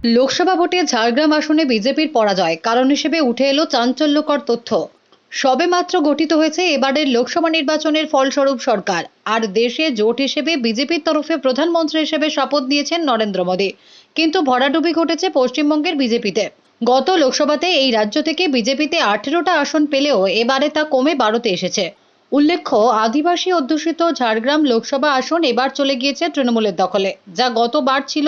লোকসভা ভোটে ঝাড়গ্রাম আসনে বিজেপির পরাজয় কারণ হিসেবে উঠে এলো চাঞ্চল্যকর তথ্য। সবেমাত্র গঠিত হয়েছে এবারের লোকসভা নির্বাচনের ফলস্বরূপ সরকার, আর দেশে জোট হিসেবে বিজেপির তরফে প্রধানমন্ত্রী হিসেবে শপথ নিয়েছেন নরেন্দ্র মোদী। কিন্তু ভরাডুবি ঘটেছে পশ্চিমবঙ্গের বিজেপিতে। গত লোকসভাতে এই রাজ্য থেকে বিজেপিতে 18টা আসন পেলেও এবারে তা কমে 12তে এসেছে। উল্লেখ্য, আদিবাসী অধ্যুষিত ঝাড়গ্রাম লোকসভা আসন এবার চলে গিয়েছে তৃণমূলের দখলে, যা গতবার ছিল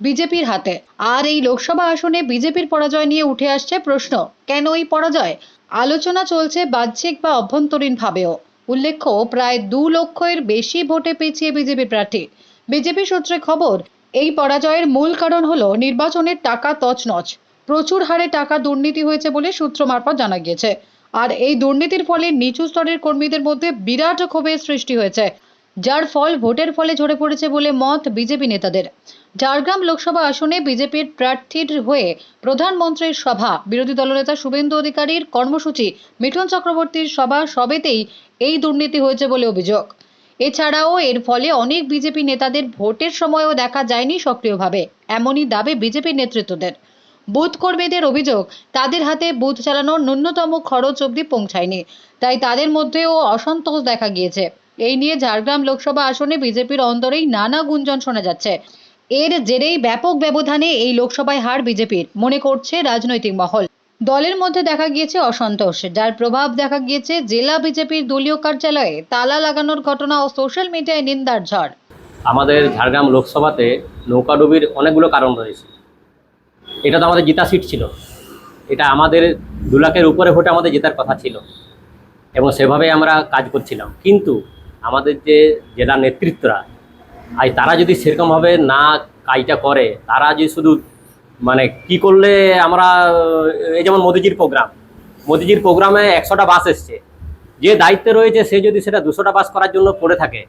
বিজেপির হাতে। আর এই লোকসভা আসনে বিজেপির পরাজয় নিয়ে উঠে আসছে প্রশ্ন, কেন এই পরাজয়? আলোচনা চলছে বাহ্যিক বা অভ্যন্তরীণ ভাবেও। উল্লেখ্য, প্রায় 2 লক্ষের বেশি ভোটে পিছিয়ে বিজেপি প্রার্থী। বিজেপি সূত্রে খবর, এই পরাজয়ের মূল কারণ হলো নির্বাচনের টাকা তছনছ। প্রচুর হারে টাকা দুর্নীতি হয়েছে বলে সূত্র মারফত জানা গিয়েছে। আর এই দুর্নীতির ফলে নিচু স্তরের কর্মীদের মধ্যে বিরাট ক্ষোভের সৃষ্টি হয়েছে, যার ফল ভোটের ফলে ঝরে পড়েছে বলে মত বিজেপি নেতাদের। ঝাড়গ্রাম লোকসভা আসনে বিজেপির প্রার্থীর হয়ে প্রধানমন্ত্রীর সভা, বিরোধী দলনেতা শুভেন্দু অধিকারীর কর্মসূচি, মিঠুন চক্রবর্তীর সভা সবেতেই এই দুর্নীতি হয়েছে বলে অভিযোগ। এছাড়াও এর ফলে অনেক বিজেপি নেতাদের ভোটের সময়ও দেখা যায়নি সক্রিয়ভাবে, এমনই দাবি বিজেপি নেতৃত্বদের। বুথ কর্মীদের অভিযোগ, তাদের হাতে বুথ চালানোর ন্যূনতম খরচ অবধি পৌঁছায়নি, তাই তাদের মধ্যেও অসন্তোষ দেখা গিয়েছে। এই নিয়ে ঝাড়গ্রাম লোকসভা আসনে বিজেপির অন্দরেই নানা গুঞ্জন শোনা যাচ্ছে। এর জেরেই ব্যাপক ব্যবধানে এই লোকসভায় হার বিজেপির, মনে করছে রাজনৈতিক মহল। দলের মধ্যে দেখা গিয়েছে অসন্তোষ, যার প্রভাব দেখা গিয়েছে জেলা বিজেপির দলীয় কার্যালয়ে তালা লাগানোর ঘটনা ও সোশ্যাল মিডিয়ায় নিন্দার ঝড়। আমাদের ঝাড়গ্রাম লোকসভাতে নৌকাডুবির অনেকগুলো কারণ রয়েছে। এটা তো আমাদের জেতা সিট ছিল, এটা আমাদের 2 লাখের উপরে ভোটে আমাদের জেতার কথা ছিল এবং সেভাবে আমরা কাজ করছিলাম। কিন্তু আমাদের যে জেলা নেতৃত্বরা আজ তারা যদি সেরকমভাবে না কাজটা করে, তারা যদি শুধু মানে কি করলে আমরা, এই যেমন মোদিজির প্রোগ্রামে 100টা বাস এসছে, যে দায়িত্বে রয়েছে সে যদি সেটা 200টা বাস করার জন্য পড়ে থাকে,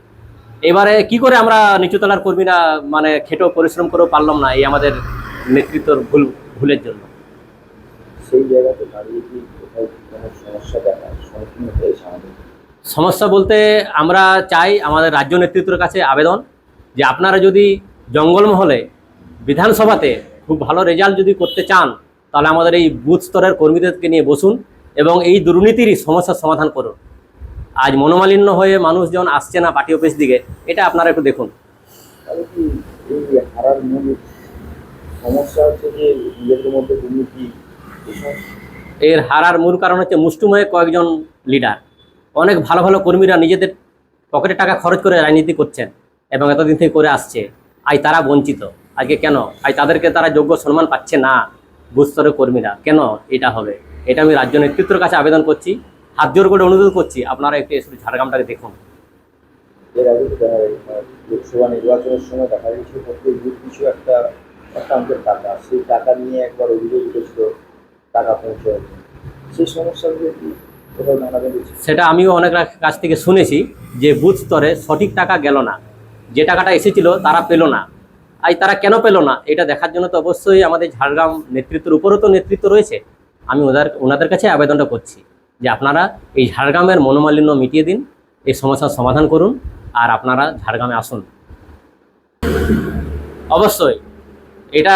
এবারে কি করে আমরা নিচুতলার কর্মীরা মানে খেটেও পরিশ্রম করেও পারলাম না এই আমাদের নেতৃত্বর ভুলের জন্য। সেই জায়গাতে দাঁড়িয়ে কি কোথাও কোনো সমস্যা দেখার সম্মুখীন হয়েছে আমাদের? সমস্যা বলতে আমরা চাই আমাদের রাজ্য নেতৃত্বের কাছে আবেদন যে আপনারা যদি জঙ্গলমহলে বিধানসভাতে খুব ভালো রেজাল্ট যদি করতে চান, তাহলে আমাদের এই বুথ স্তরের কর্মীদেরকে নিয়ে বসুন এবং এই দুর্নীতির সমস্যার সমাধান করুন। আজ মনোমালিন্য হয়ে মানুষজন আসছে না পার্টি অফিস দিকে, এটা আপনারা একটু দেখুন। তাহলে কি এই হারার মূল সমস্যা হচ্ছে যে নিজেদের মধ্যে দুর্নীতি? এর হারার মূল কারণ হচ্ছে মুষ্টিমেয় কয়েকজন লিডার। অনেক ভালো ভালো কর্মীরা নিজেদের পকেটে টাকা খরচ করে রাজনীতি করছেন এবং এতদিন থেকে করে আসছে, আজ তারা বঞ্চিত। আজকে কেন আজ তাদেরকে তারা যোগ্য সম্মান পাচ্ছে না? বুথ স্তরের কর্মীরা কেন এটা হবে? এটা আমি রাজ্য নেতৃত্বের কাছে আবেদন করছি, হাত জোর করে অনুরোধ করছি, আপনারা একটু এসে ঝাড়গ্রামটাকে দেখুন। এর আগে তো দেখা যায় লোকসভা নির্বাচনের সময় দেখা গেছে প্রত্যেক বুথ কিছু একটা অঙ্কের টাকা, সেই টাকা নিয়ে একবার অভিযোগ উঠেছিল টাকা পৌঁছে। সেই সমস্যাগুলো কি কোথাও জানা যাচ্ছে? সেটা আমিও অনেক কাছ থেকে শুনেছি যে বুথ স্তরে সঠিক টাকা গেল না, যে টাকাটা এসেছিল তারা পেল না। আজ তারা কেন পেল না এটা দেখার জন্য তো অবশ্যই আমাদের ঝাড়গ্রাম নেতৃত্বের উপরও তো নেতৃত্ব রয়েছে। আমি ওনাদের কাছে আবেদনটা করছি যে আপনারা এই ঝাড়গ্রামের মনোমালিন্য মিটিয়ে দিন, এই সমস্যার সমাধান করুন, আর আপনারা ঝাড়গ্রামে আসুন। অবশ্যই এটা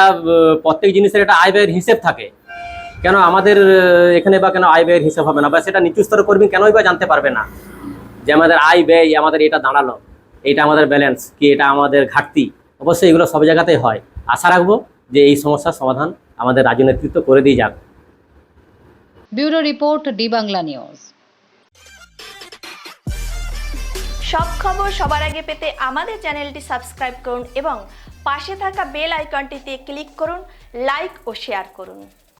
প্রত্যেক জিনিসের একটা আয় ব্যয়ের হিসেব থাকে। কেন আমাদের এখানে বা কেন আয় ব্যয়ের হিসাব হবে না, বা সেটা নিচু স্তরের কর্মী কেনই বা জানতে পারবে না যে আমাদের আয় ব্যয় আমাদের এটা দাঁড়ালো, এটা আমাদের ব্যালেন্স কি, এটা আমাদের ঘাটতি? অবশ্যই এগুলো সব জায়গাতেই হয়। আশা রাখবো যে এই সমস্যার সমাধান আমাদের রাজ্য নেতৃত্ব করে দিয়ে যাক। Bureau report, D Bangla news. সব খবর সবার আগে পেতে আমাদের চ্যানেলটি সাবস্ক্রাইব করুন এবং পাশে থাকা বেল আইকনটিতে ক্লিক করুন, লাইক ও শেয়ার করুন।